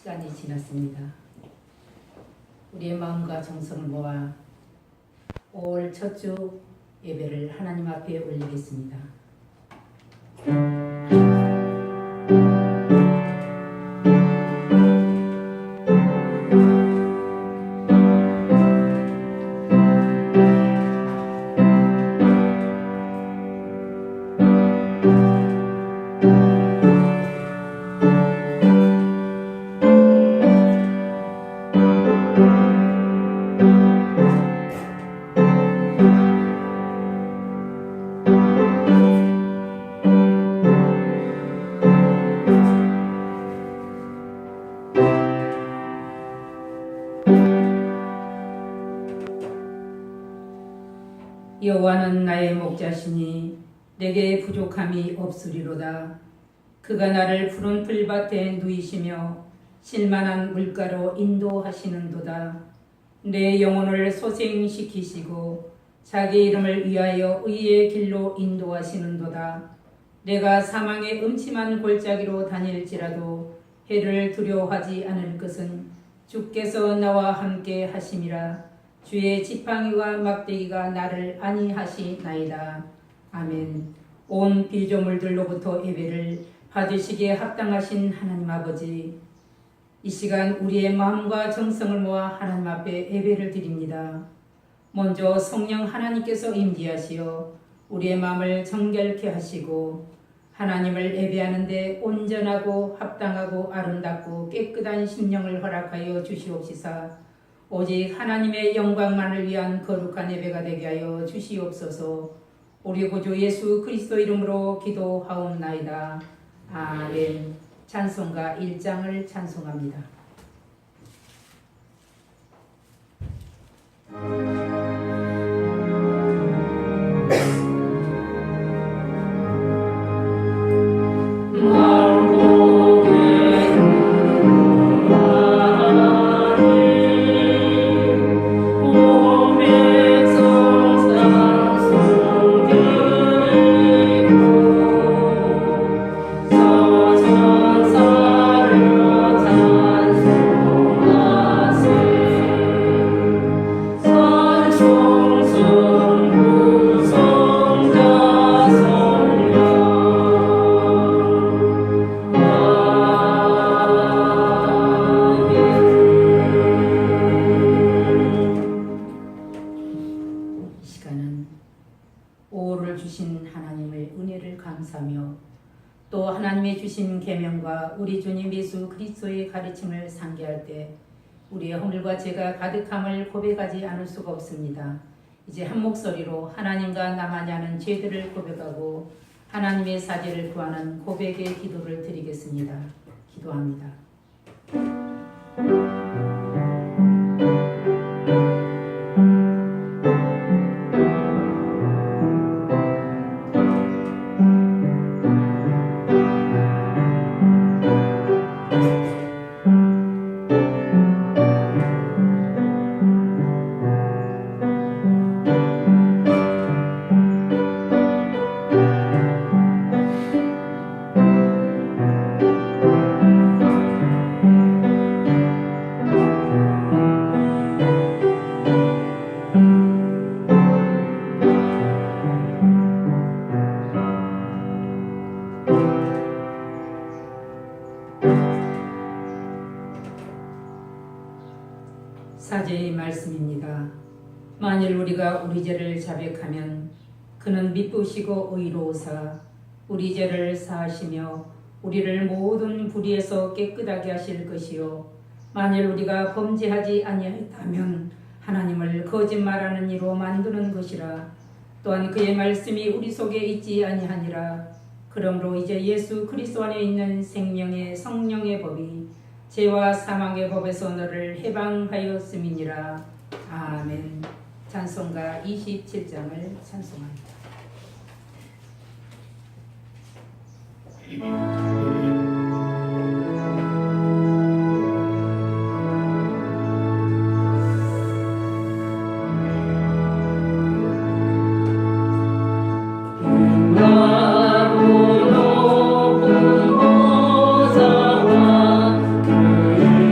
시간이 지났습니다. 우리의 마음과 정성을 모아 5월 첫 주 예배를 하나님 앞에 올리겠습니다. 여호와는 나의 목자시니 내게 부족함이 없으리로다. 그가 나를 푸른 풀밭에 누이시며 실만한 물가로 인도하시는도다. 내 영혼을 소생시키시고 자기 이름을 위하여 의의 길로 인도하시는도다. 내가 사망의 음침한 골짜기로 다닐지라도 해를 두려워하지 않을 것은 주께서 나와 함께 하심이라. 주의 지팡이와 막대기가 나를 안위하시나이다. 아멘. 온 피조물들로부터 예배를 받으시기에 합당하신 하나님 아버지, 이 시간 우리의 마음과 정성을 모아 하나님 앞에 예배를 드립니다. 먼저 성령 하나님께서 임재하시어 우리의 마음을 정결케 하시고 하나님을 예배하는 데 온전하고 합당하고 아름답고 깨끗한 심령을 허락하여 주시옵시사. 오직 하나님의 영광만을 위한 거룩한 예배가 되게 하여 주시옵소서. 우리 구주 예수 그리스도 이름으로 기도하옵나이다. 아멘. 찬송가 1장을 찬송합니다. 또 하나님의 주신 계명과 우리 주님 예수 그리스도의 가르침을 상기할 때 우리의 허물과 죄가 가득함을 고백하지 않을 수가 없습니다. 이제 한 목소리로 하나님과 나만이 아는 죄들을 고백하고 하나님의 사죄를 구하는 고백의 기도를 드리겠습니다. 기도합니다. 사제의 말씀입니다. 만일 우리가 우리 죄를 자백하면 그는 미쁘시고 의로우사 우리 죄를 사하시며 우리를 모든 불의에서 깨끗하게 하실 것이요 만일 우리가 범죄하지 아니하였다면 하나님을 거짓말하는 이로 만드는 것이라. 또한 그의 말씀이 우리 속에 있지 아니하니라. 그러므로 이제 예수 그리스도 안에 있는 생명의 성령의 법이 죄와 사망의 법에서 너를 해방하였음이니라. 아멘. 찬송가 27장을 찬송합니다. 나로 높은 보좌와 그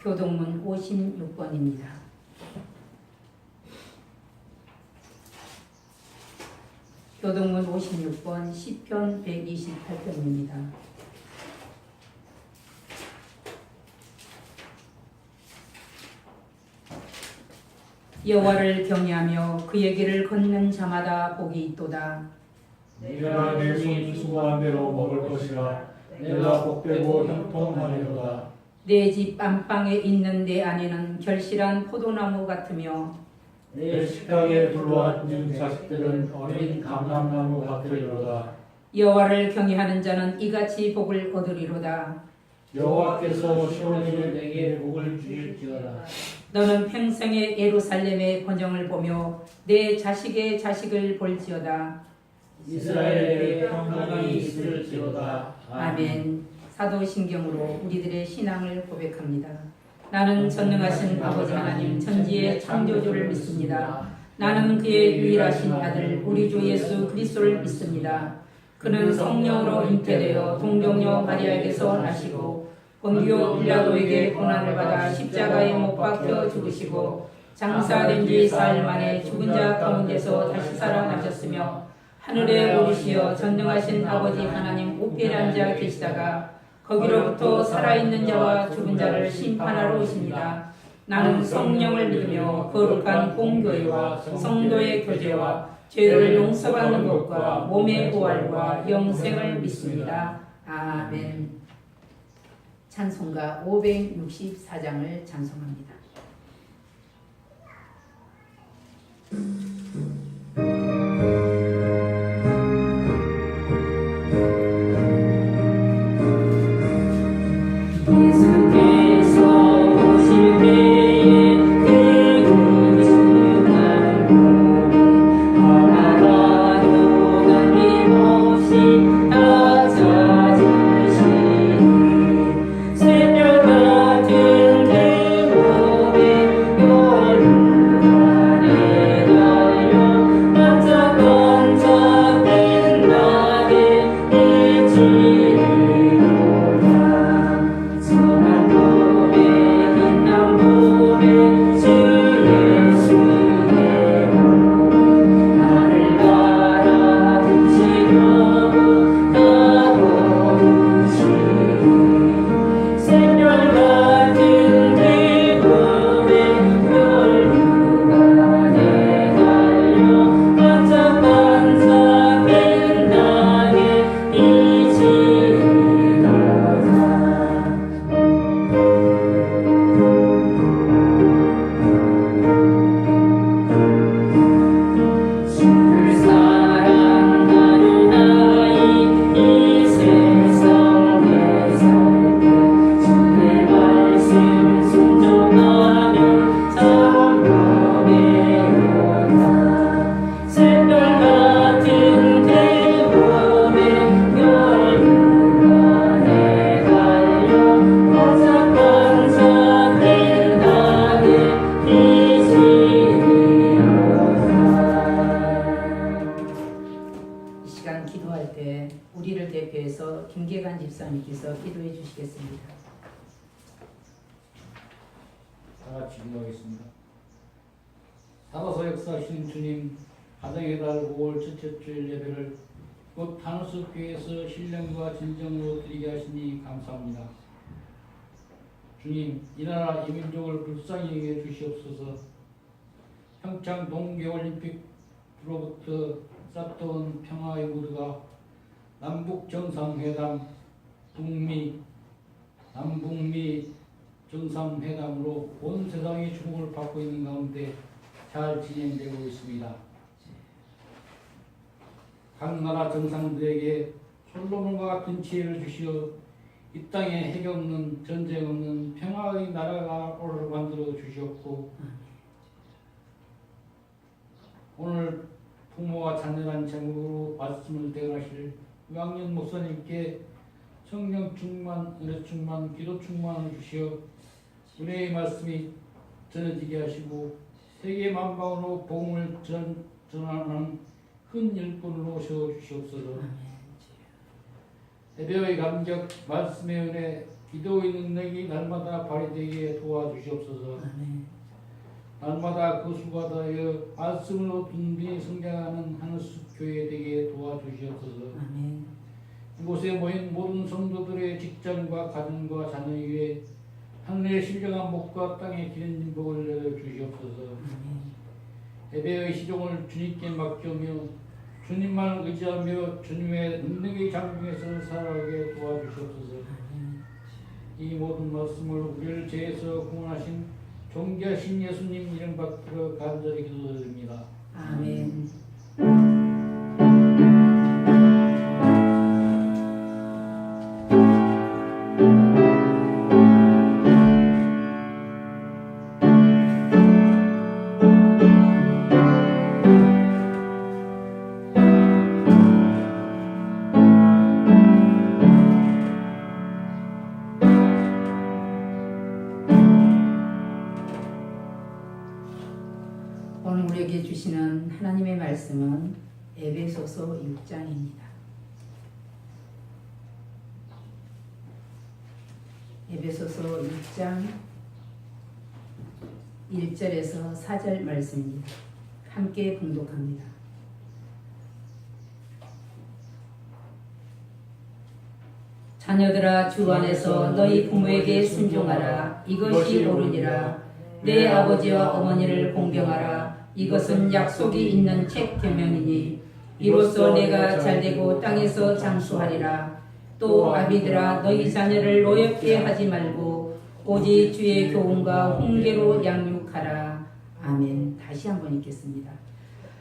교동문 56번입니다. 교동문 56번 시편 128편입니다. 여호와를 경외하며 그의 길을 걷는 자마다 복이 있도다. 내가 내 손이 수고한 대로 먹을 것이라. 내가 복되고 형통하리로다. 내 집 안방에 있는 내 아내는 결실한 포도나무 같으며 내 식탁에 둘러앉은 자식들은 어린 감람나무 같으리로다. 여호와를 경외하는 자는 이같이 복을 얻으리로다. 여호와께서 시온에게 내게 복을 주실지어다. 너는 평생에 예루살렘의 번영을 보며 내 자식의 자식을 볼지어다. 이스라엘에 평강이 있을지어다. 아멘. 사도신경으로 우리들의 신앙을 고백합니다. 나는 전능하신 아버지 하나님 천지의 창조주를 믿습니다. 나는 그의 유일하신 아들 우리 주 예수 그리스도를 믿습니다. 그는 성령으로 잉태되어 동정녀 마리아에게서 나시고 본디오 빌라도에게 고난을 받아 십자가에 못 박혀 죽으시고 장사된 지 사흘 만에 죽은 자 가운데서 다시 살아나셨으며 하늘에 오르시어 전능하신 아버지 하나님 우편에 앉아 계시다가 거기로부터 살아있는 자와 죽은 자를 심판하러 오십니다. 나는 성령을 믿으며 거룩한 공교회와 성도의 교제와 죄를 용서받는 것과 몸의 부활과 영생을 믿습니다. 아멘. 찬송가 564장을 찬송합니다. 김계관 집사님께서 기도해 주시겠습니다. 다 같이 기도하겠습니다. 살아서 역사하시는 주님, 가정의 달 5월 첫째 주일 예배를 곧 한우스 교회에서 신령과 진정으로 드리게 하시니 감사합니다. 주님, 이 나라 이 민족을 불쌍히 여겨 주시옵소서. 평창 동계올림픽으로부터 쌓던 평화의 무드가 남북 정상회담, 남북미 정상회담으로 온 세상이 주목을 받고 있는 가운데 잘 진행되고 있습니다. 각 나라 정상들에게 솔로몬과 같은 지혜를 주시어 이 땅에 핵 없는, 전쟁 없는 평화의 나라를 만들어 주시옵고, 오늘 부모와 자녀란 제목으로 말씀을 대언하실 유학년 목사님께 성령 충만, 은혜 충만, 기도 충만을 주시어 은혜의 말씀이 전해지게 하시고 세계 만방으로 복음을 전하는 큰 일꾼으로 오셔 주시옵소서. 예배의 감격, 말씀의 은혜, 기도의 능력이 날마다 발휘되게 도와주시옵소서. 아멘. 날마다 그 수가 다하여 말씀으로 둔비 성장하는 하늘숲 교회 되게 도와주시옵소서. 아멘. 이곳에 모인 모든 성도들의 직장과 가정과 자녀 위에 하늘의 신령한 목과 땅의 기름 복을 내려 주시옵소서. 아멘. 예배의 시종을 주님께 맡겨며 주님만 의지하며 주님의 능력의 장중에서 살아가게 도와주시옵소서. 아멘. 이 모든 말씀을 우리를 죄에서 구원하신 존귀하신 예수님 이름 받들어 간절히 기도드립니다. 아멘. 오늘 우리에게 주시는 하나님의 말씀은 에베소서 6장입니다. 에베소서 6장 1절에서 4절 말씀입니다. 함께 봉독합니다. 자녀들아 주 안에서 너희 부모에게 순종하라. 이것이 옳으니라. 내 아버지와 어머니를 공경하라. 이것은 약속이 있는 책 계명이니 이로써 내가 잘되고 땅에서 장수하리라. 또 아비들아 너희 자녀를 노엽게 하지 말고 오직 주의 교훈과 훈계로 양육하라. 아멘. 다시 한번 읽겠습니다.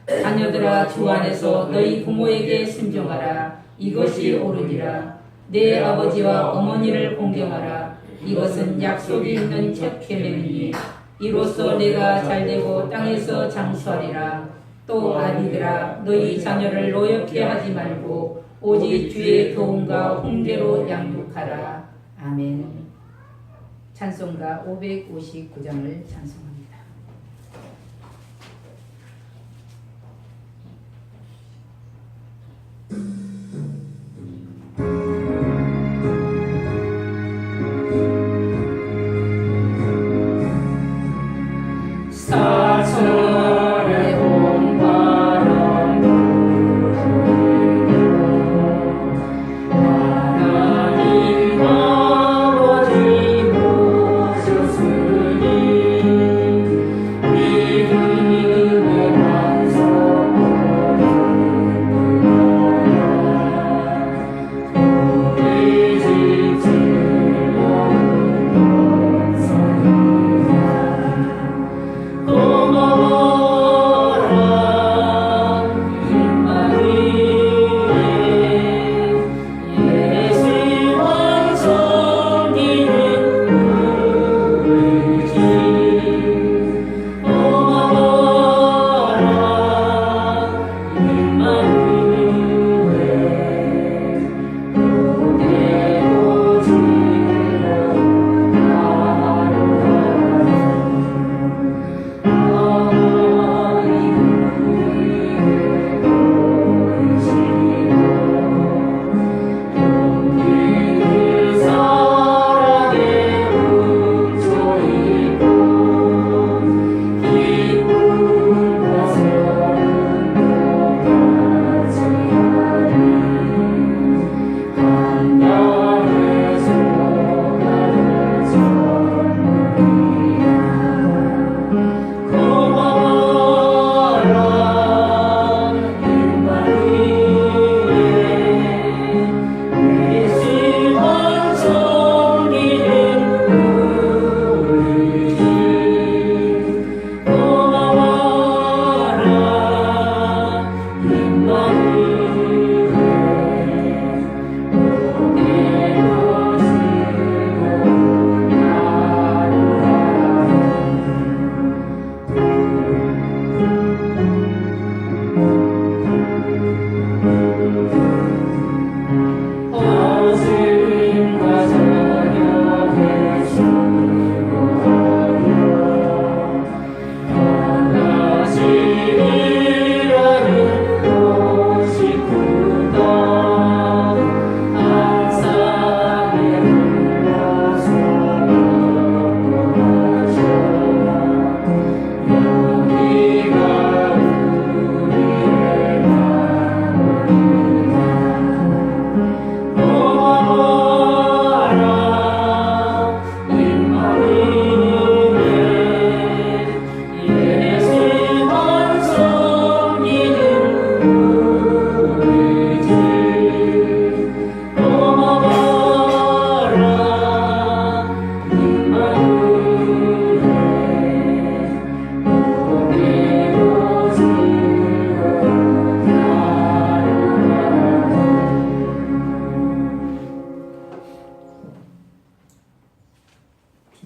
자녀들아 주 안에서 너희 부모에게 순종하라. 이것이 옳으니라. 내 아버지와 어머니를 공경하라. 이것은 약속이 있는 첫 계명이니 이로써 내가 잘되고 땅에서 장수하리라. 또 아비들아 너희 자녀를 노엽게 하지 말고 오직 주의 교훈과 훈계로 양육하라. 아멘. 찬송가 559장을 찬송합니다. 사천의 온 바람 불고 하나님 아버지 모셨으니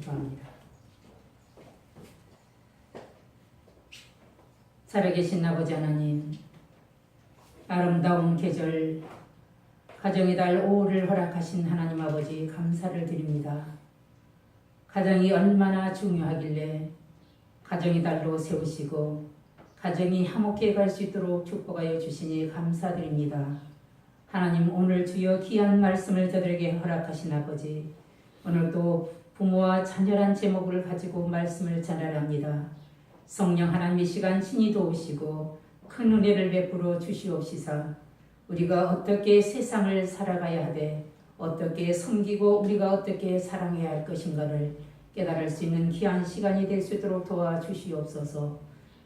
기도합니다. 살아계신 아버지 하나님, 아름다운 계절 가정의 달 5월을 허락하신 하나님 아버지 감사를 드립니다. 가정이 얼마나 중요하길래 가정의 달로 세우시고 가정이 화목해 갈 수 있도록 축복하여 주시니 감사드립니다. 하나님, 오늘 주여 귀한 말씀을 저들에게 허락하신 아버지, 오늘도 부모와 자녀란 제목을 가지고 말씀을 전하랍니다. 성령 하나님 이 시간 친히 도우시고 큰 은혜를 베풀어 주시옵시사 우리가 어떻게 세상을 살아가야 하되 어떻게 섬기고 우리가 어떻게 사랑해야 할 것인가를 깨달을 수 있는 귀한 시간이 될 수 있도록 도와주시옵소서.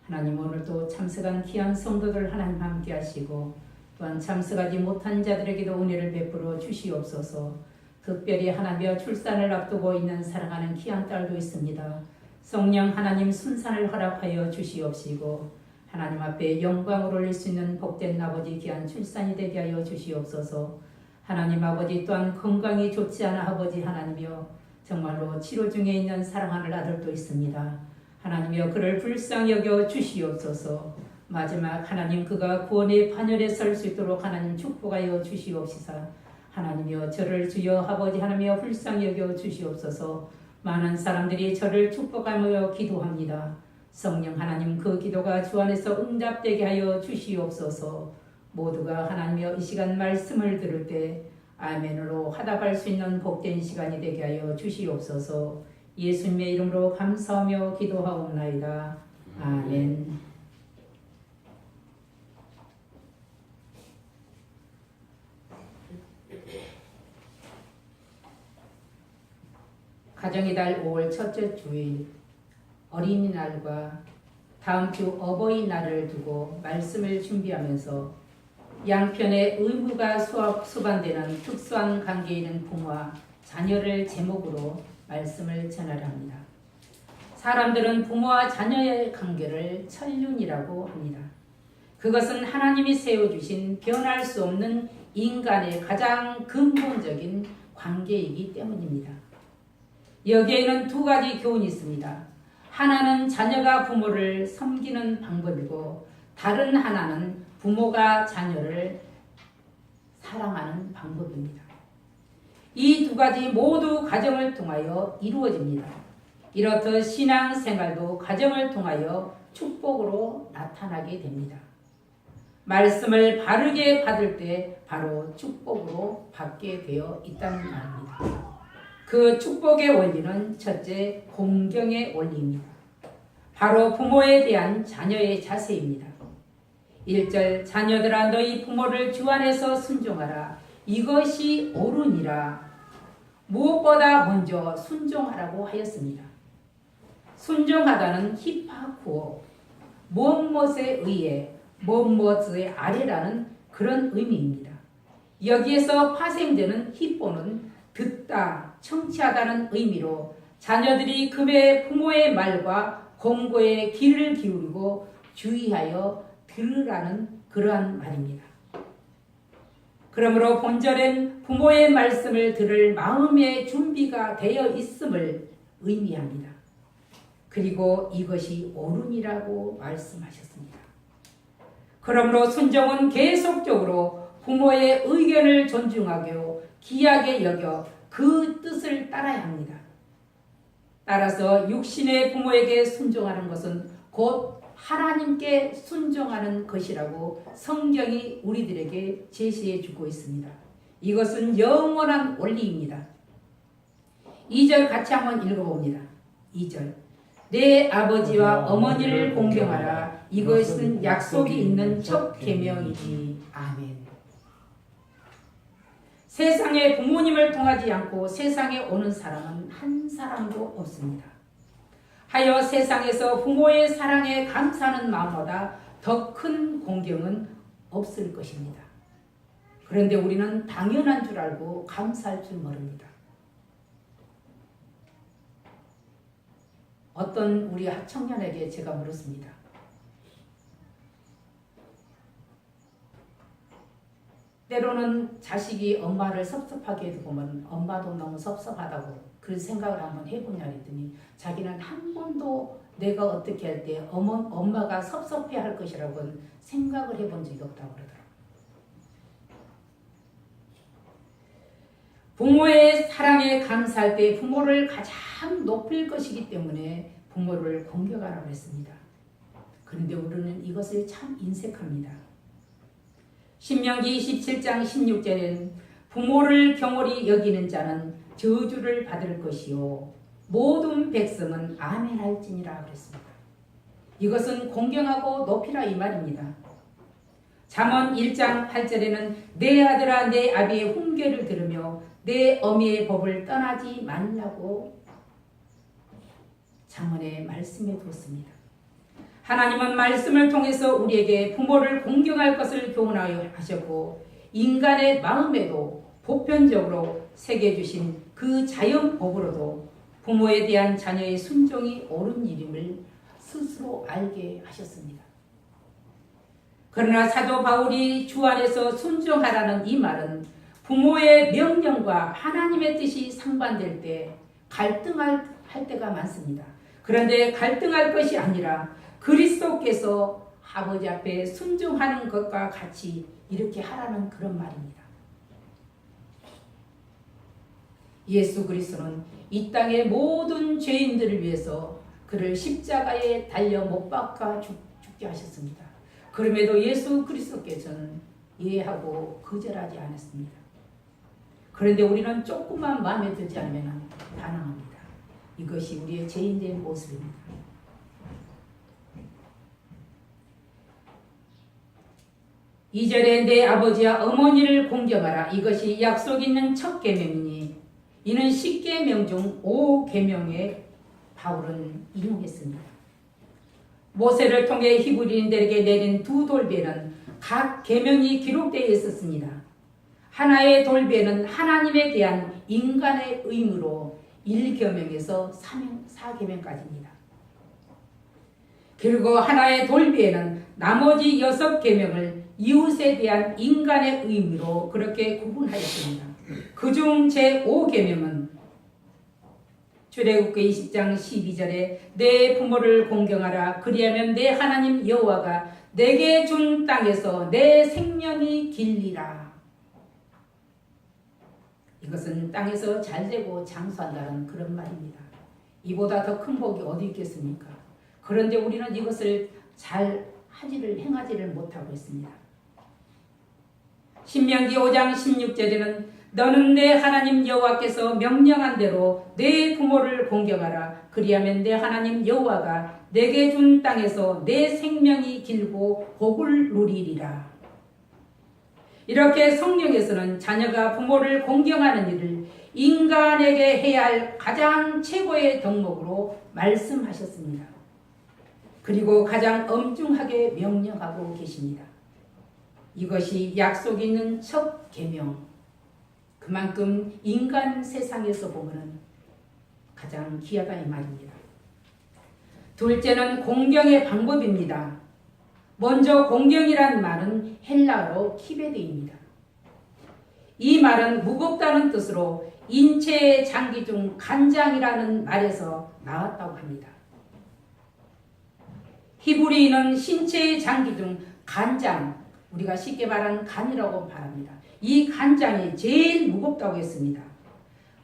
하나님, 오늘도 참석한 귀한 성도들 하나님 함께 하시고 또한 참석하지 못한 자들에게도 은혜를 베풀어 주시옵소서. 특별히 하나님의 출산을 앞두고 있는 사랑하는 귀한 딸도 있습니다. 성령 하나님 순산을 허락하여 주시옵시고 하나님 앞에 영광을 올릴 수 있는 복된 아버지 귀한 출산이 되게 하여 주시옵소서. 하나님 아버지 또한 건강이 좋지 않아 아버지 하나님이여 정말로 치료 중에 있는 사랑하는 아들도 있습니다. 하나님이여 그를 불쌍히 여겨 주시옵소서. 마지막 하나님 그가 구원의 반열에 설 수 있도록 하나님 축복하여 주시옵시사. 하나님이여 저를 주여 아버지 하나님이여 불쌍히 여겨 주시옵소서. 많은 사람들이 저를 축복하며 기도합니다. 성령 하나님 그 기도가 주 안에서 응답되게 하여 주시옵소서. 모두가 하나님이여 이 시간 말씀을 들을 때 아멘으로 화답할 수 있는 복된 시간이 되게 하여 주시옵소서. 예수님의 이름으로 감사하며 기도하옵나이다. 아멘. 가정의 달 5월 첫째 주일 어린이날과 다음 주 어버이날을 두고 말씀을 준비하면서 양편의 의무가 수반되는 특수한 관계에 있는 부모와 자녀를 제목으로 말씀을 전하려 합니다. 사람들은 부모와 자녀의 관계를 천륜이라고 합니다. 그것은 하나님이 세워주신 변할 수 없는 인간의 가장 근본적인 관계이기 때문입니다. 여기에는 두 가지 교훈이 있습니다. 하나는 자녀가 부모를 섬기는 방법이고 다른 하나는 부모가 자녀를 사랑하는 방법입니다. 이 두 가지 모두 가정을 통하여 이루어집니다. 이렇듯 신앙생활도 가정을 통하여 축복으로 나타나게 됩니다. 말씀을 바르게 받을 때 바로 축복으로 받게 되어 있다는 말입니다. 그 축복의 원리는 첫째, 공경의 원리입니다. 바로 부모에 대한 자녀의 자세입니다. 1절 자녀들아 너희 부모를 주 안에서 순종하라. 이것이 옳으니라. 무엇보다 먼저 순종하라고 하였습니다. 순종하다는 히파쿠오, 무엇에 의해 무엇의 아래라는 그런 의미입니다. 여기에서 파생되는 히포는 듣다, 청취하다는 의미로 자녀들이 급의 부모의 말과 공고에 귀를 기울이고 주의하여 들으라는 그러한 말입니다. 그러므로 본절엔 부모의 말씀을 들을 마음의 준비가 되어 있음을 의미합니다. 그리고 이것이 옳으니라고 말씀하셨습니다. 그러므로 순종은 계속적으로 부모의 의견을 존중하고 귀하게 여겨 그 뜻을 따라야 합니다. 따라서 육신의 부모에게 순종하는 것은 곧 하나님께 순종하는 것이라고 성경이 우리들에게 제시해 주고 있습니다. 이것은 영원한 원리입니다. 2절 같이 한번 읽어봅니다. 2절 내 아버지와 어머니를 공경하라. 이것은 약속이 있는 첫 계명이지. 아멘. 세상에 부모님을 통하지 않고 세상에 오는 사람은 한 사람도 없습니다. 하여 세상에서 부모의 사랑에 감사하는 마음보다 더 큰 공경은 없을 것입니다. 그런데 우리는 당연한 줄 알고 감사할 줄 모릅니다. 어떤 우리 청년에게 제가 물었습니다. 때로는 자식이 엄마를 섭섭하게 해도 보면 엄마도 너무 섭섭하다고 그런 생각을 한번 해보냐 그랬더니 자기는 한 번도 내가 어떻게 할 때 엄마가 섭섭해할 것이라고는 생각을 해본 적이 없다고 그러더라고요. 부모의 사랑에 감사할 때 부모를 가장 높일 것이기 때문에 부모를 공경하라고 했습니다. 그런데 우리는 이것을 참 인색합니다. 신명기 27장 16절에는 부모를 경홀히 여기는 자는 저주를 받을 것이요 모든 백성은 아멘할지니라 그랬습니다. 이것은 공경하고 높이라 이 말입니다. 잠언 1장 8절에는 내 아들아 내 아비의 훈계를 들으며 내 어미의 법을 떠나지 말라고 잠언에 말씀해 두었습니다. 하나님은 말씀을 통해서 우리에게 부모를 공경할 것을 교훈하여 하셨고 인간의 마음에도 보편적으로 새겨주신 그 자연법으로도 부모에 대한 자녀의 순종이 옳은 일임을 스스로 알게 하셨습니다. 그러나 사도 바울이 주 안에서 순종하라는 이 말은 부모의 명령과 하나님의 뜻이 상반될 때 갈등할 때가 많습니다. 그런데 갈등할 것이 아니라 그리스도께서 아버지 앞에 순종하는 것과 같이 이렇게 하라는 그런 말입니다. 예수 그리스도는 이 땅의 모든 죄인들을 위해서 그를 십자가에 달려 못 박아 죽게 하셨습니다. 그럼에도 예수 그리스도께서는 이해하고 거절하지 않았습니다. 그런데 우리는 조금만 마음에 들지 않으면 반항합니다. 이것이 우리의 죄인된 모습입니다. 이절에 내 아버지와 어머니를 공경하라. 이것이 약속 있는 첫 계명이니 이는 10계명 중 5계명에 바울은 인용했습니다. 모세를 통해 히브리인들에게 내린 두 돌배는 각 계명이 기록되어 있었습니다. 하나의 돌배는 하나님에 대한 인간의 의무로 1계명에서 4계명까지입니다. 그리고 하나의 돌배에는 나머지 6계명을 이웃에 대한 인간의 의무로 그렇게 구분하였습니다. 그중 제5계명은 출애굽기 20장 12절에 내 부모를 공경하라. 그리하면 내 하나님 여호와가 내게 준 땅에서 내 생명이 길리라. 이것은 땅에서 잘되고 장수한다는 그런 말입니다. 이보다 더 큰 복이 어디 있겠습니까? 그런데 우리는 이것을 잘 행하지를 못하고 있습니다. 신명기 5장 16절에는 너는 내 하나님 여호와께서 명령한 대로 내 부모를 공경하라. 그리하면 내 하나님 여호와가 내게 준 땅에서 내 생명이 길고 복을 누리리라. 이렇게 성경에서는 자녀가 부모를 공경하는 일을 인간에게 해야 할 가장 최고의 덕목으로 말씀하셨습니다. 그리고 가장 엄중하게 명령하고 계십니다. 이것이 약속 있는 첫 계명, 그만큼 인간 세상에서 보면 가장 귀하다 이 말입니다. 둘째는 공경의 방법입니다. 먼저 공경이란 말은 헬라어로 키베드입니다. 이 말은 무겁다는 뜻으로 인체의 장기 중 간장이라는 말에서 나왔다고 합니다. 히브리인은 신체의 장기 중 간장, 우리가 쉽게 말하는 간이라고 말합니다. 이 간장이 제일 무겁다고 했습니다.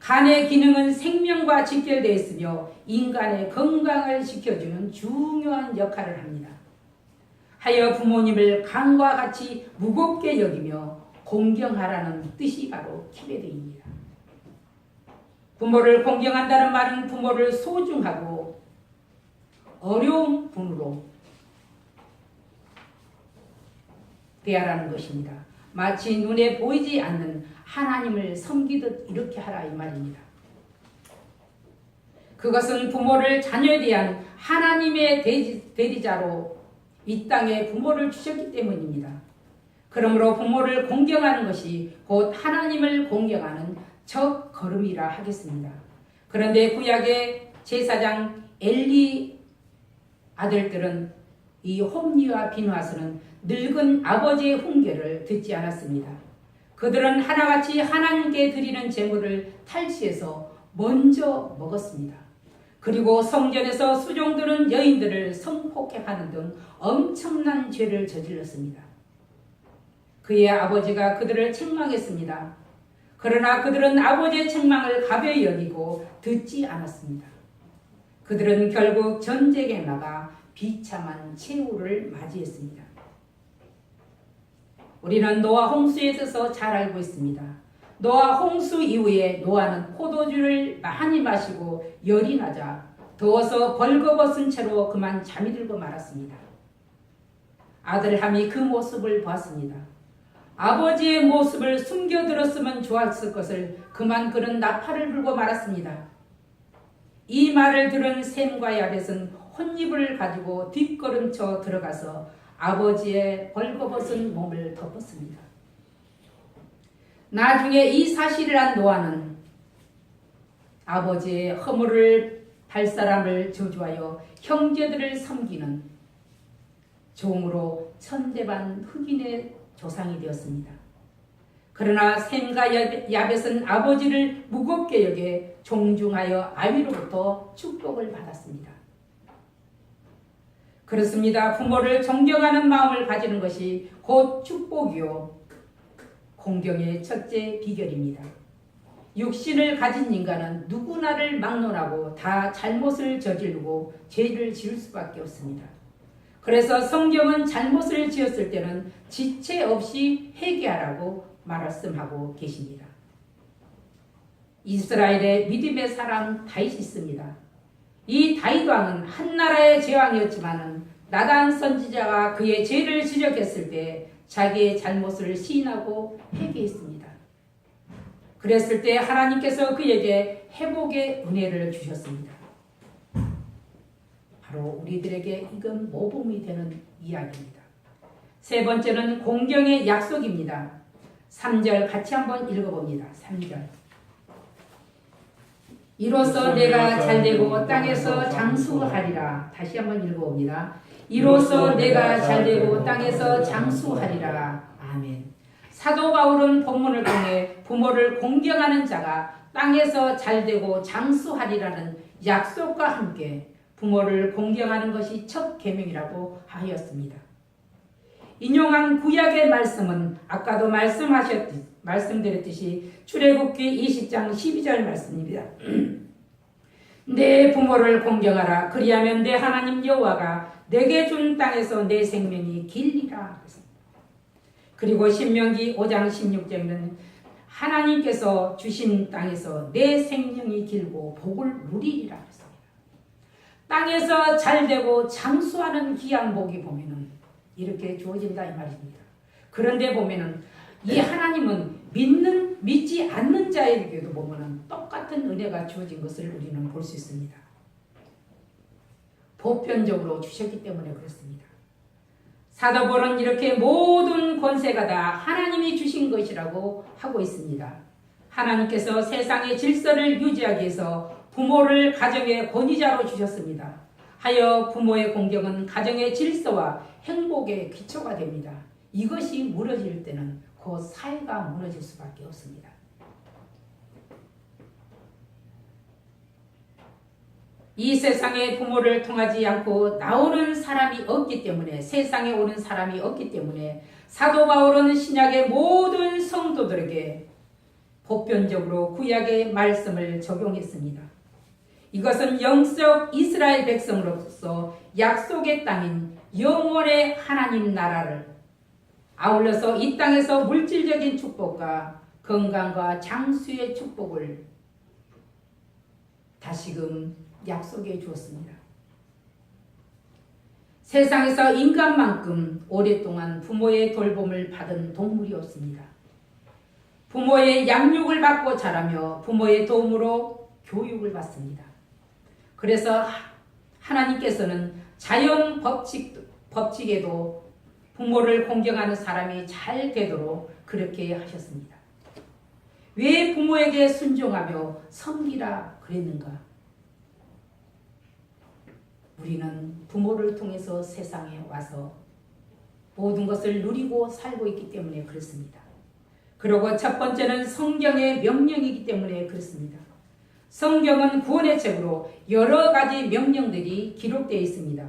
간의 기능은 생명과 직결되어 있으며 인간의 건강을 지켜주는 중요한 역할을 합니다. 하여 부모님을 간과 같이 무겁게 여기며 공경하라는 뜻이 바로 키베드입니다. 부모를 공경한다는 말은 부모를 소중하고 어려운 분으로 대하라는 것입니다. 마치 눈에 보이지 않는 하나님을 섬기듯 이렇게 하라 이 말입니다. 그것은 부모를 자녀에 대한 하나님의 대리자로 이 땅에 부모를 주셨기 때문입니다. 그러므로 부모를 공경하는 것이 곧 하나님을 공경하는 첫 걸음이라 하겠습니다. 그런데 구약의 제사장 엘리 아들들은 이 홈리와 비누아스는 늙은 아버지의 훈계를 듣지 않았습니다. 그들은 하나같이 하나님께 드리는 제물을 탈취해서 먼저 먹었습니다. 그리고 성전에서 수종들은 여인들을 성폭행하는 등 엄청난 죄를 저질렀습니다. 그의 아버지가 그들을 책망했습니다. 그러나 그들은 아버지의 책망을 가벼이 여기고 듣지 않았습니다. 그들은 결국 전쟁에 나가 비참한 최후를 맞이했습니다. 우리는 노아 홍수에 대해서 잘 알고 있습니다. 노아 홍수 이후에 노아는 포도주를 많이 마시고 열이 나자 더워서 벌거벗은 채로 그만 잠이 들고 말았습니다. 아들 함이 그 모습을 보았습니다. 아버지의 모습을 숨겨들었으면 좋았을 것을 그만 그는 나팔을 불고 말았습니다. 이 말을 들은 셈과 야벳은 혼입을 가지고 뒷걸음쳐 들어가서 아버지의 벌거벗은 몸을 덮었습니다. 나중에 이 사실을 한 노아는 아버지의 허물을 발 사람을 저주하여 형제들을 섬기는 종으로 천대반 흑인의 조상이 되었습니다. 그러나 셈과 야벳은 아버지를 무겁게 여겨 존중하여 아비로부터 축복을 받았습니다. 그렇습니다. 부모를 존경하는 마음을 가지는 것이 곧 축복이요 공경의 첫째 비결입니다. 육신을 가진 인간은 누구나를 막론하고 다 잘못을 저지르고 죄를 지을 수밖에 없습니다. 그래서 성경은 잘못을 지었을 때는 지체 없이 회개하라고 말씀하고 계십니다. 이스라엘의 믿음의 사람 다윗이 있습니다. 이 다윗 왕은 한 나라의 제왕이었지만 나단 선지자가 그의 죄를 지적했을 때 자기의 잘못을 시인하고 회개했습니다. 그랬을 때 하나님께서 그에게 회복의 은혜를 주셨습니다. 바로 우리들에게 이건 모범이 되는 이야기입니다. 세 번째는 공경의 약속입니다. 3절 같이 한번 읽어봅니다. 3절. 이로써 내가 잘되고 땅에서 장수하리라. 다시 한번 읽어봅니다. 이로써 내가 잘되고 땅에서 장수하리라. 아멘. 사도 바울은 본문을 통해 부모를 공경하는 자가 땅에서 잘되고 장수하리라는 약속과 함께 부모를 공경하는 것이 첫 계명이라고 하였습니다. 인용한 구약의 말씀은 아까도 말씀드렸듯이 출애굽기 20장 12절 말씀입니다. 내 부모를 공경하라. 그리하면 내 하나님 여호와가 내게 준 땅에서 내 생명이 길리라. 그리고 신명기 5장 16절에는 하나님께서 주신 땅에서 내 생명이 길고 복을 누리리라 했습니다. 땅에서 잘되고 장수하는 귀한 복이 보면은 이렇게 주어진다 이 말입니다. 그런데 보면은 이 하나님은 믿지 않는 자에게도 보면은 똑같은 은혜가 주어진 것을 우리는 볼 수 있습니다. 보편적으로 주셨기 때문에 그렇습니다. 사도 바울은 이렇게 모든 권세가 다 하나님이 주신 것이라고 하고 있습니다. 하나님께서 세상의 질서를 유지하기 위해서 부모를 가정의 권위자로 주셨습니다. 하여 부모의 공경은 가정의 질서와 행복의 기초가 됩니다. 이것이 무너질 때는 곧 사회가 무너질 수밖에 없습니다. 이 세상에 부모를 통하지 않고 나오는 사람이 없기 때문에 세상에 오는 사람이 없기 때문에 사도 바울은 신약의 모든 성도들에게 보편적으로 구약의 말씀을 적용했습니다. 이것은 영적 이스라엘 백성으로서 약속의 땅인 영원의 하나님 나라를 아울러서 이 땅에서 물질적인 축복과 건강과 장수의 축복을 다시금 약속해 주었습니다. 세상에서 인간만큼 오랫동안 부모의 돌봄을 받은 동물이 없습니다. 부모의 양육을 받고 자라며 부모의 도움으로 교육을 받습니다. 그래서 하나님께서는 자연 법칙에도 부모를 공경하는 사람이 잘 되도록 그렇게 하셨습니다. 왜 부모에게 순종하며 섬기라 그랬는가? 우리는 부모를 통해서 세상에 와서 모든 것을 누리고 살고 있기 때문에 그렇습니다. 그리고 첫 번째는 성경의 명령이기 때문에 그렇습니다. 성경은 구원의 책으로 여러 가지 명령들이 기록되어 있습니다.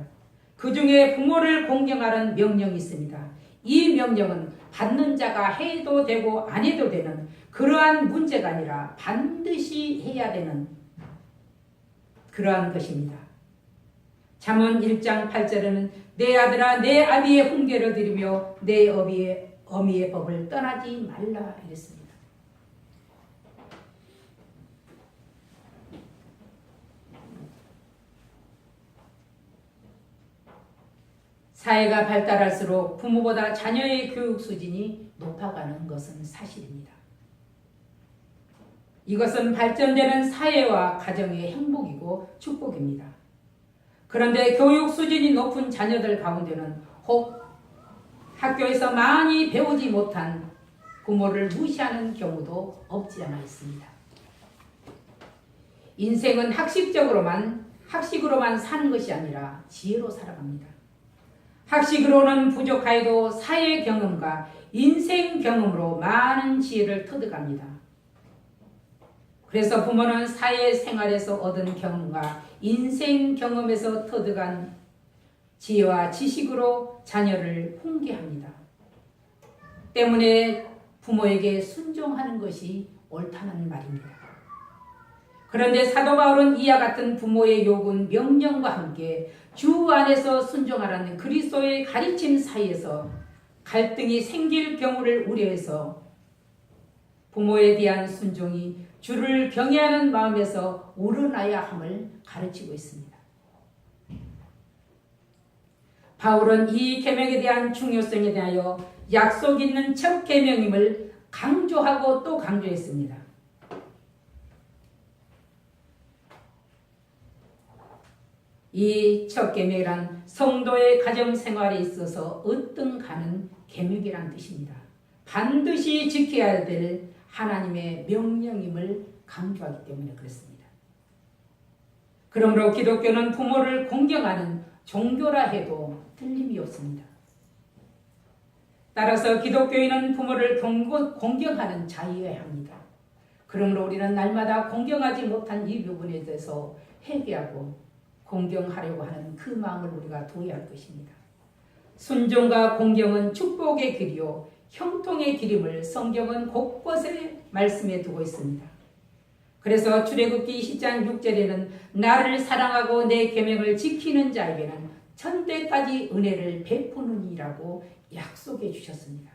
그 중에 부모를 공경하라는 명령이 있습니다. 이 명령은 받는 자가 해도 되고 안 해도 되는 그러한 문제가 아니라 반드시 해야 되는 그러한 것입니다. 잠언 1장 8절에는 내 아들아 내 아비의 훈계를 들으며 내 어미의 법을 떠나지 말라 이랬습니다. 사회가 발달할수록 부모보다 자녀의 교육 수준이 높아가는 것은 사실입니다. 이것은 발전되는 사회와 가정의 행복이고 축복입니다. 그런데 교육 수준이 높은 자녀들 가운데는 혹 학교에서 많이 배우지 못한 부모를 무시하는 경우도 없지 않아 있습니다. 인생은 학식으로만 사는 것이 아니라 지혜로 살아갑니다. 학식으로는 부족하여도 사회 경험과 인생 경험으로 많은 지혜를 터득합니다. 그래서 부모는 사회 생활에서 얻은 경험과 인생 경험에서 터득한 지혜와 지식으로 자녀를 훈계합니다. 때문에 부모에게 순종하는 것이 옳다는 말입니다. 그런데 사도 바울은 이와 같은 부모의 요구는 명령과 함께 주 안에서 순종하라는 그리스도의 가르침 사이에서 갈등이 생길 경우를 우려해서 부모에 대한 순종이 주를 경외하는 마음에서 우러나야 함을 가르치고 있습니다. 바울은 이 계명에 대한 중요성에 대하여 약속 있는 첫 계명임을 강조하고 또 강조했습니다. 이 첫 계명이란 성도의 가정 생활에 있어서 으뜸가는 계명이란 뜻입니다. 반드시 지켜야 될 하나님의 명령임을 강조하기 때문에 그렇습니다. 그러므로 기독교는 부모를 공경하는 종교라 해도 틀림이 없습니다. 따라서 기독교인은 부모를 공경하는 자여야 합니다. 그러므로 우리는 날마다 공경하지 못한 이 부분에 대해서 회개하고 공경하려고 하는 그 마음을 우리가 둬야 할 것입니다. 순종과 공경은 축복의 길이요 형통의 길임을 성경은 곳곳에 말씀해 두고 있습니다. 그래서 출애굽기 10장 6절에는 나를 사랑하고 내 계명을 지키는 자에게는 천대까지 은혜를 베푸느니라고 약속해 주셨습니다.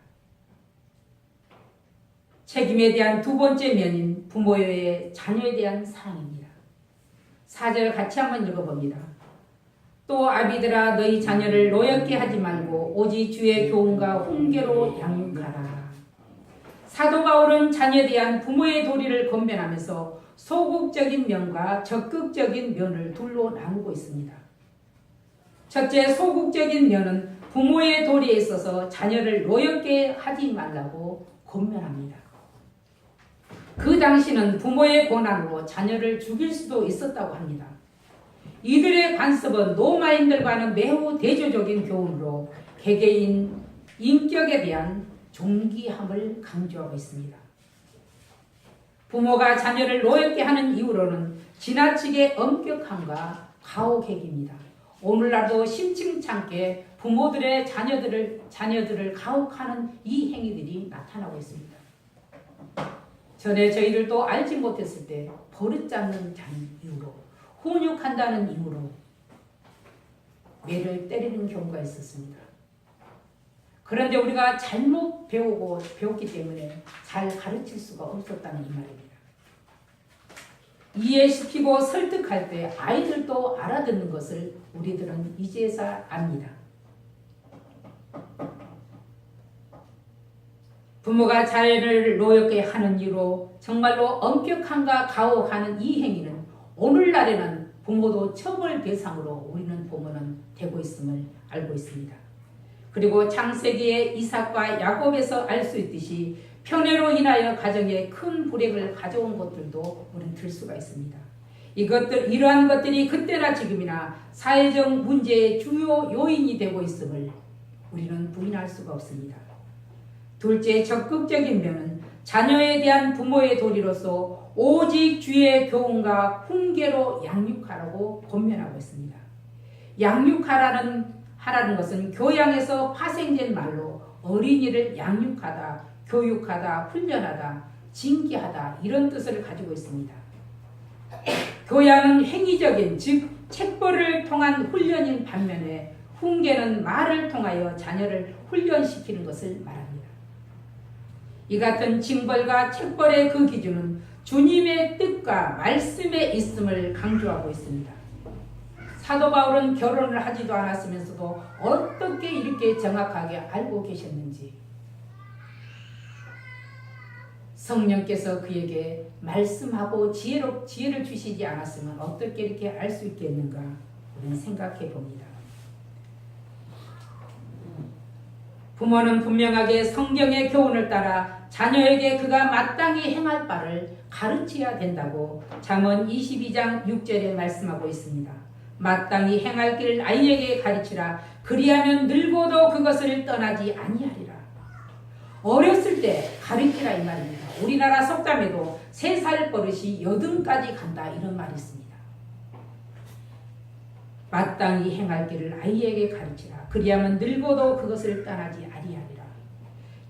책임에 대한 두 번째 면인 부모의 자녀에 대한 사랑입니다. 4절 같이 한번 읽어봅니다. 또 아비들아 너희 자녀를 노엽게 하지 말고 오직 주의 교훈과 훈계로 양육하라. 사도 바울은 자녀에 대한 부모의 도리를 권면하면서 소극적인 면과 적극적인 면을 둘로 나누고 있습니다. 첫째, 소극적인 면은 부모의 도리에 있어서 자녀를 노엽게 하지 말라고 권면합니다. 그 당시는 부모의 권한으로 자녀를 죽일 수도 있었다고 합니다. 이들의 관습은 로마인들과는 매우 대조적인 교훈으로 개개인 인격에 대한 존귀함을 강조하고 있습니다. 부모가 자녀를 노엽게 하는 이유로는 지나치게 엄격함과 가혹행위입니다. 오늘날도 심심찮게 부모들의 자녀들을 가혹하는 이 행위들이 나타나고 있습니다. 전에 저희들도 알지 못했을 때 버릇잡는 이유로 훈육한다는 이유로 매를 때리는 경우가 있었습니다. 그런데 우리가 잘못 배웠기 때문에 잘 가르칠 수가 없었다는 이 말입니다. 이해시키고 설득할 때 아이들도 알아듣는 것을 우리들은 이제서 압니다. 부모가 자녀를 노엽게 하는 이유로 정말로 엄격함과 가혹하는 이 행위는 오늘날에는 부모도 처벌 대상으로 우리는 부모는 되고 있음을 알고 있습니다. 그리고 창세기의 이삭과 야곱에서 알 수 있듯이 편애로 인하여 가정에 큰 불행을 가져온 것들도 우리는 들 수가 있습니다. 이러한 것들이 그때나 지금이나 사회적 문제의 주요 요인이 되고 있음을 우리는 부인할 수가 없습니다. 둘째, 적극적인 면은 자녀에 대한 부모의 도리로서 오직 주의 교훈과 훈계로 양육하라고 권면하고 있습니다. 하라는 것은 교양에서 파생된 말로 어린이를 양육하다, 교육하다, 훈련하다, 징계하다 이런 뜻을 가지고 있습니다. 교양은 행위적인 즉 책벌을 통한 훈련인 반면에 훈계는 말을 통하여 자녀를 훈련시키는 것을 말합니다. 이 같은 징벌과 책벌의 그 기준은 주님의 뜻과 말씀에 있음을 강조하고 있습니다. 사도 바울은 결혼을 하지도 않았으면서도 어떻게 이렇게 정확하게 알고 계셨는지, 성령께서 그에게 말씀하고 지혜를 주시지 않았으면 어떻게 이렇게 알 수 있겠는가 우리는 생각해 봅니다. 부모는 분명하게 성경의 교훈을 따라 자녀에게 그가 마땅히 행할 바를 가르쳐야 된다고 잠언 22장 6절에 말씀하고 있습니다. 마땅히 행할 길을 아이에게 가르치라. 그리하면 늙어도 그것을 떠나지 아니하리라. 어렸을 때 가르치라 이 말입니다. 우리나라 속담에도 3살 버릇이 8까지 간다 이런 말이 있습니다. 마땅히 행할 길을 아이에게 가르치라. 그리하면 늙어도 그것을 떠나지 아니하리라.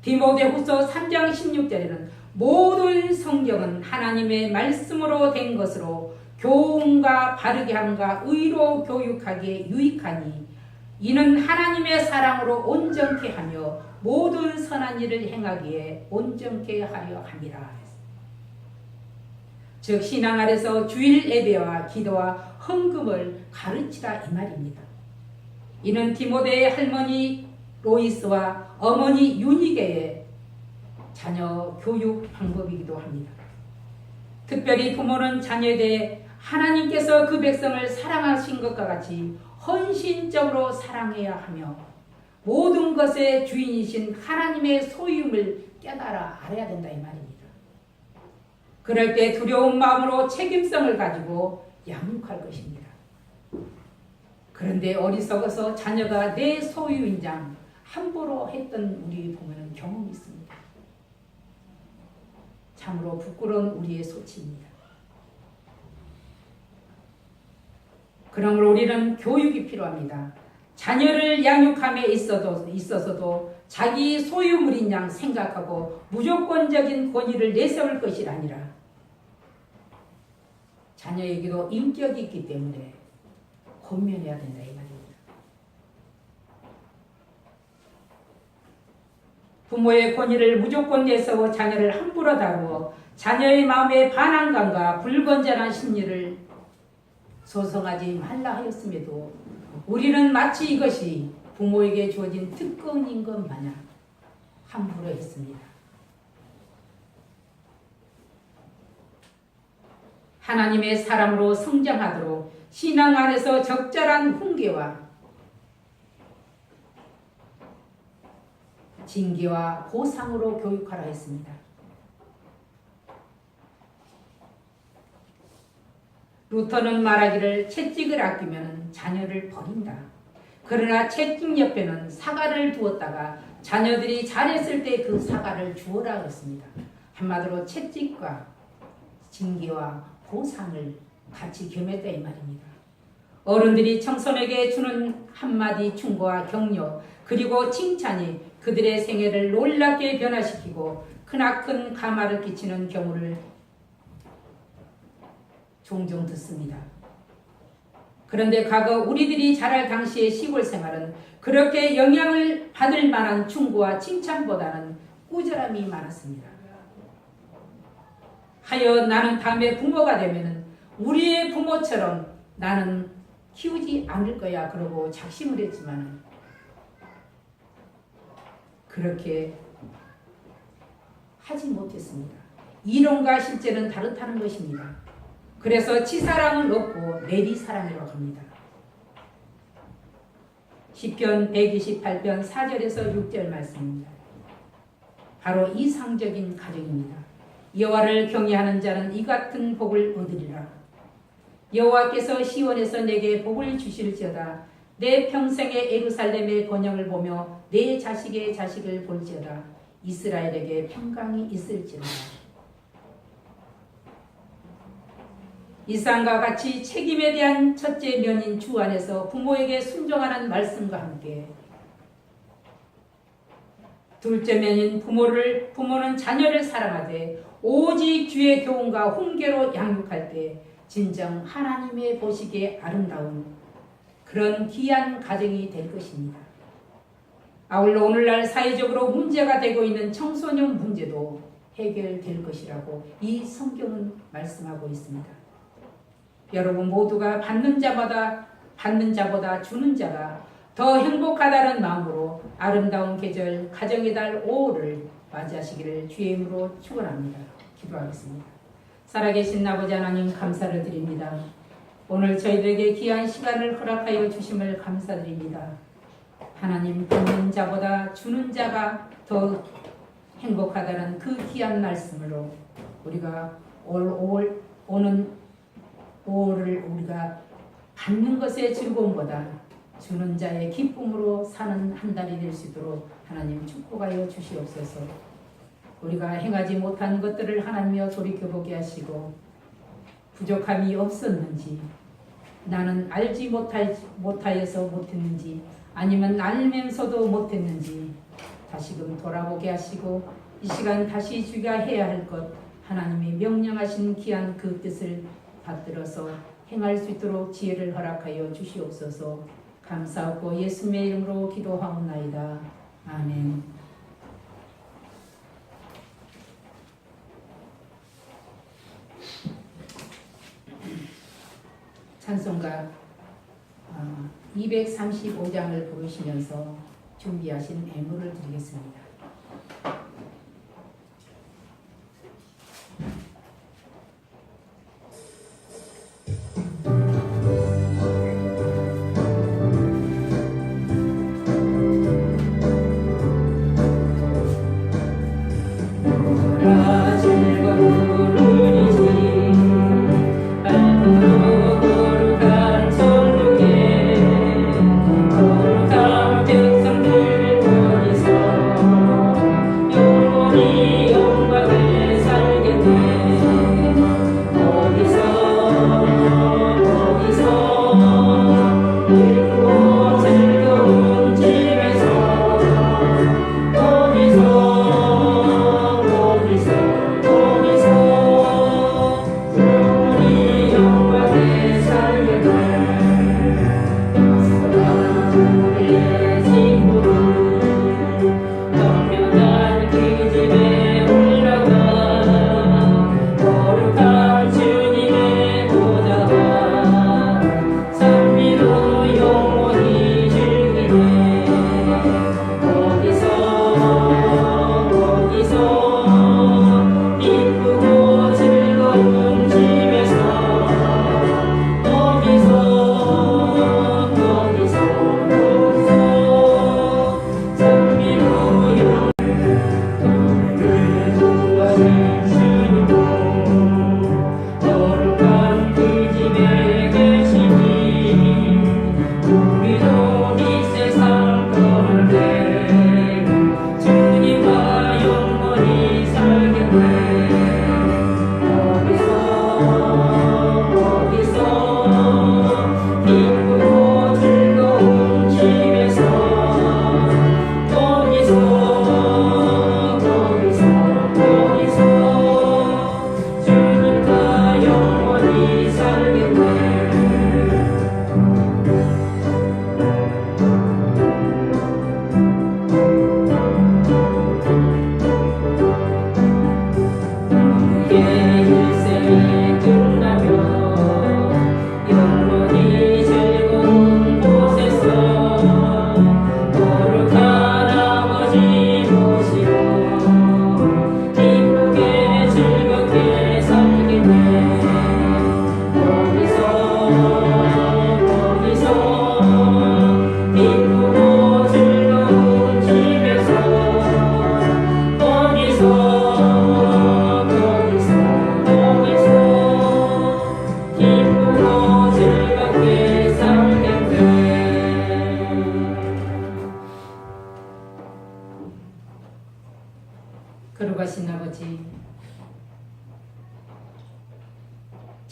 디모데후서 3장 16절에는 모든 성경은 하나님의 말씀으로 된 것으로 교훈과 바르게 함과 의로 교육하기에 유익하니 이는 하나님의 사랑으로 온전케 하며 모든 선한 일을 행하기에 온전케 하려 함이라. 즉 신앙 아래서 주일 예배와 기도와 헌금을 가르치라 이 말입니다. 이는 디모데의 할머니 로이스와 어머니 유니게의 자녀 교육 방법이기도 합니다. 특별히 부모는 자녀에 대해 하나님께서 그 백성을 사랑하신 것과 같이 헌신적으로 사랑해야 하며 모든 것의 주인이신 하나님의 소유임을 깨달아 알아야 된다 이 말입니다. 그럴 때 두려운 마음으로 책임성을 가지고 양육할 것입니다. 그런데 어리석어서 자녀가 내 소유인 장 함부로 했던 우리 부모는 경험이 있습니다. 참으로 부끄러운 우리의 소치입니다. 그러므로 우리는 교육이 필요합니다. 자녀를 양육함에 있어서도 자기 소유물인 양 생각하고 무조건적인 권위를 내세울 것이 아니라 자녀에게도 인격이 있기 때문에 권면해야 된다 이 말입니다. 부모의 권위를 무조건 내세워 자녀를 함부로 다루어 자녀의 마음의 반항감과 불건전한 심리를 소송하지 말라 하였음에도 우리는 마치 이것이 부모에게 주어진 특권인 것 마냥 함부로 했습니다. 하나님의 사람으로 성장하도록 신앙 안에서 적절한 훈계와 징계와 보상으로 교육하라 했습니다. 루터는 말하기를 채찍을 아끼면 자녀를 버린다. 그러나 채찍 옆에는 사과를 두었다가 자녀들이 잘했을 때 그 사과를 주어라 했습니다. 한마디로 채찍과 징계와 보상을 같이 겸했다 이 말입니다. 어른들이 청소년에게 주는 한마디 충고와 격려 그리고 칭찬이 그들의 생애를 놀랍게 변화시키고 크나큰 감화를 끼치는 경우를 종종 듣습니다. 그런데 과거 우리들이 자랄 당시의 시골 생활은 그렇게 영향을 받을 만한 충고와 칭찬보다는 꾸절함이 많았습니다. 하여 나는 다음에 부모가 되면 우리의 부모처럼 나는 키우지 않을 거야 그러고 작심을 했지만 그렇게 하지 못했습니다. 이론과 실제는 다르다는 것입니다. 그래서 치사랑을 얻고 내리사랑이라고 합니다. 시편 128편 4절에서 6절 말씀입니다. 바로 이상적인 가정입니다. 여호와를 경외하는 자는 이 같은 복을 얻으리라. 여호와께서 시온에서 내게 복을 주실지어다. 내 평생의 예루살렘의 번영을 보며 내 자식의 자식을 볼지어다. 이스라엘에게 평강이 있을지로다. 이상과 같이 책임에 대한 첫째 면인 주 안에서 부모에게 순종하는 말씀과 함께 둘째 면인 부모는 자녀를 사랑하되 오직 주의 교훈과 훈계로 양육할 때 진정 하나님의 보시기에 아름다운 그런 귀한 가정이 될 것입니다. 아울러 오늘날 사회적으로 문제가 되고 있는 청소년 문제도 해결될 것이라고 이 성경은 말씀하고 있습니다. 여러분 모두가 받는 자보다 주는 자가 더 행복하다는 마음으로 아름다운 계절 가정의 달 5월을 맞이하시기를 주의 이름으로 축원합니다. 기도하겠습니다. 살아계신 아버지 하나님 감사를 드립니다. 오늘 저희들에게 귀한 시간을 허락하여 주심을 감사드립니다. 하나님 받는 자보다 주는 자가 더 행복하다는 그 귀한 말씀으로 우리가 오는 5월을 우리가 받는 것의 즐거움보다 주는 자의 기쁨으로 사는 한 달이 될 수 있도록 하나님 축복하여 주시옵소서. 우리가 행하지 못한 것들을 하나님이여 돌이켜보게 하시고 부족함이 없었는지 나는 알지 못하여서 못했는지 아니면 알면서도 못했는지 다시금 돌아보게 하시고 이 시간 다시 주가 해야 할 것 하나님이 명령하신 귀한 그 뜻을 받들어서 행할 수 있도록 지혜를 허락하여 주시옵소서. 감사하고 예수님의 이름으로 기도하옵나이다. 아멘. 찬송가 235장을 부르시면서 준비하신 애물을 드리겠습니다. 거룩한 백성들 보리소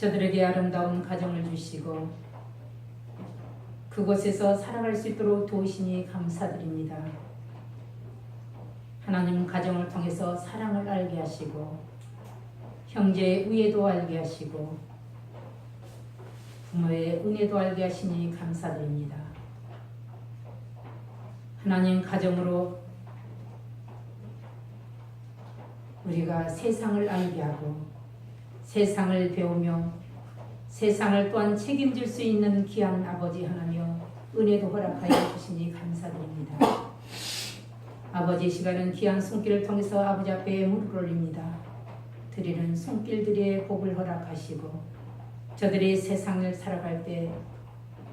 저들에게 아름다운 가정을 주시고 그곳에서 살아갈 수 있도록 도우시니 감사드립니다. 하나님 가정을 통해서 사랑을 알게 하시고 형제의 의애도 알게 하시고 부모의 은혜도 알게 하시니 감사드립니다. 하나님 가정으로 우리가 세상을 알게 하고 세상을 배우며 세상을 또한 책임질 수 있는 귀한 아버지 하나며 은혜도 허락하여 주시니 감사드립니다. 아버지 시간은 귀한 손길을 통해서 아버지 앞에 무릎을 올립니다. 드리는 손길들의 복을 허락하시고 저들이 세상을 살아갈 때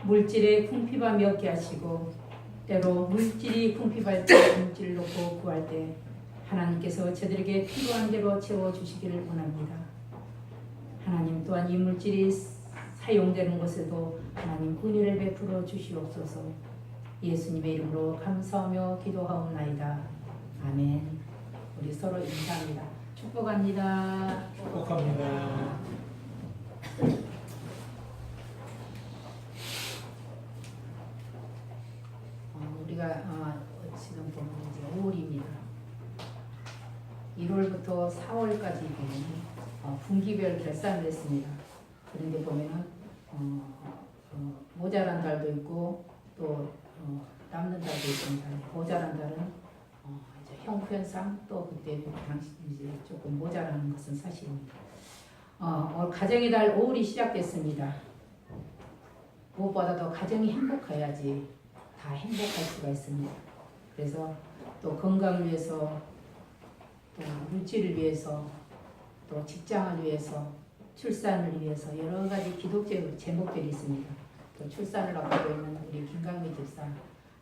물질에 궁핍함이 없게 하시고 때로 물질이 궁핍할 때 물질을 놓고 구할 때 하나님께서 저들에게 필요한 대로 채워주시기를 원합니다. 하나님 또한 이 물질이 사용되는 곳에도 하나님 은혜를 베풀어 주시옵소서. 예수님의 이름으로 감사하며 기도하옵나이다. 아멘. 우리 서로 인사합니다. 축복합니다. 축복합니다. 우리가 지금 보면 이제 5월입니다. 1월부터 4월까지 보면 분기별 결산을 했습니다. 그런데 보면은 모자란 달도 있고 또 남는 달도 있습니다. 모자란 달은 이제 형편상 또 그때 당시 이제 조금 모자라는 것은 사실입니다. 오늘 가정의 달 5월이 시작됐습니다. 무엇보다도 가정이 행복해야지 다 행복할 수가 있습니다. 그래서 또 건강을 위해서 또 물질을 위해서 또 직장을 위해서 출산을 위해서 여러 가지 기독교 제목들이 있습니다. 또 출산을 앞두고 있는 우리 김강미 집사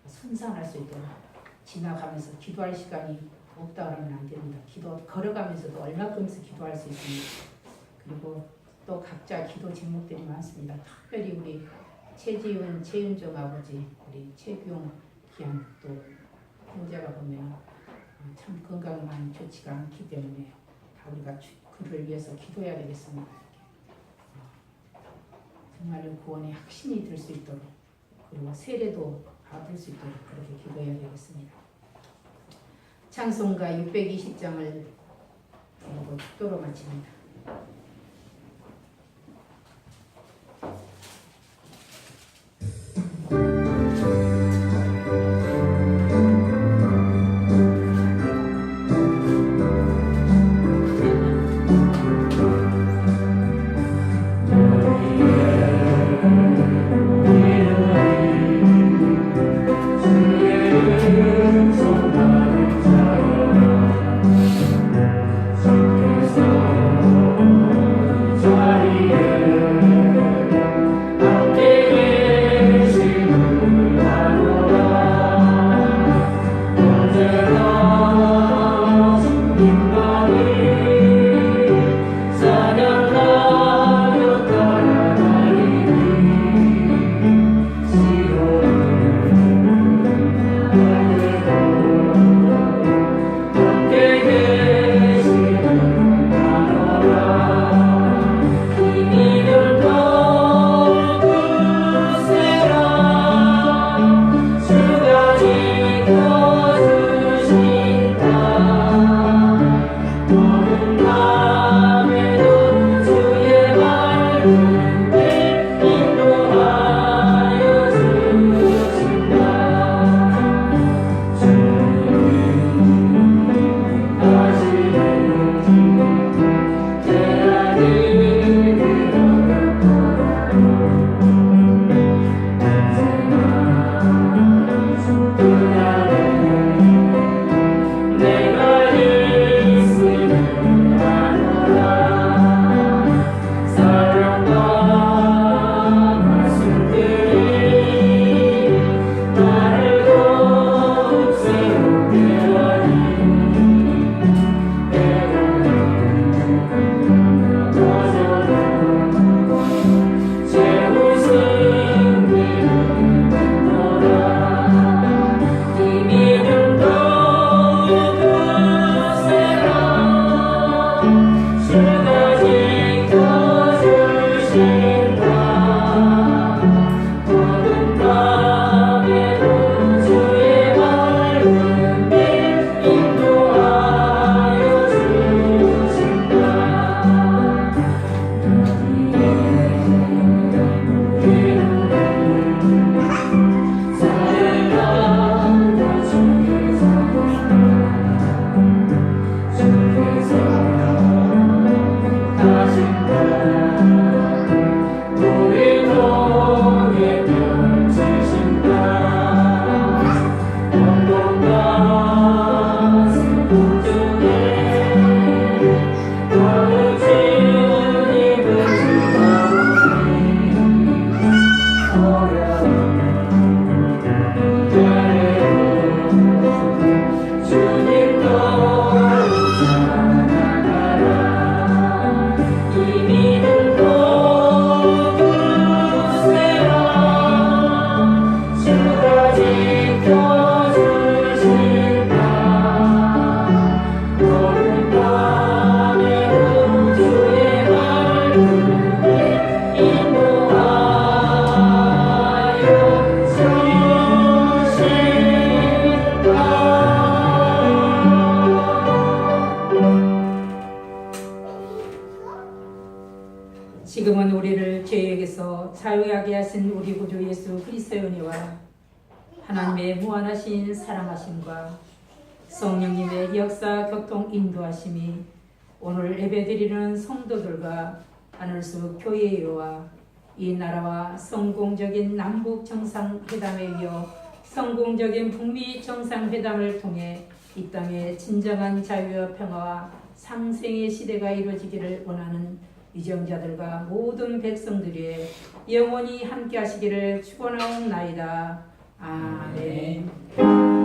순산할 수 있도록 지나가면서 기도할 시간이 없다 그러면 안 됩니다. 기도 걸어가면서도 얼마큼씩 기도할 수 있습니다. 그리고 또 각자 기도 제목들이 많습니다. 특별히 우리 최지훈, 최윤정 아버지, 우리 최규용 귀한 또 형제가 보면 참 건강이 많이 좋지가 않기 때문에 다 우리가 그를 위해서 기도해야 되겠습니다. 정말로 구원의 확신이 들 수 있도록 그리고 세례도 받을 수 있도록 그렇게 기도해야 되겠습니다. 찬송가 620장을 부르고 축도로 마칩니다. 주께서 구주 예수 그리스도의 은혜와 하나님의 무한하신 사랑하심과 성령님의 역사 교통 인도하심이 오늘 예배드리는 성도들과 하늘수 교회와 이 나라와 성공적인 남북 정상회담에 이어 성공적인 북미 정상회담을 통해 이 땅에 진정한 자유와 평화와 상생의 시대가 이루어지기를 원하는 위정자들과 모든 백성들이 영원히 함께 하시기를 축원하옵나이다. 아멘.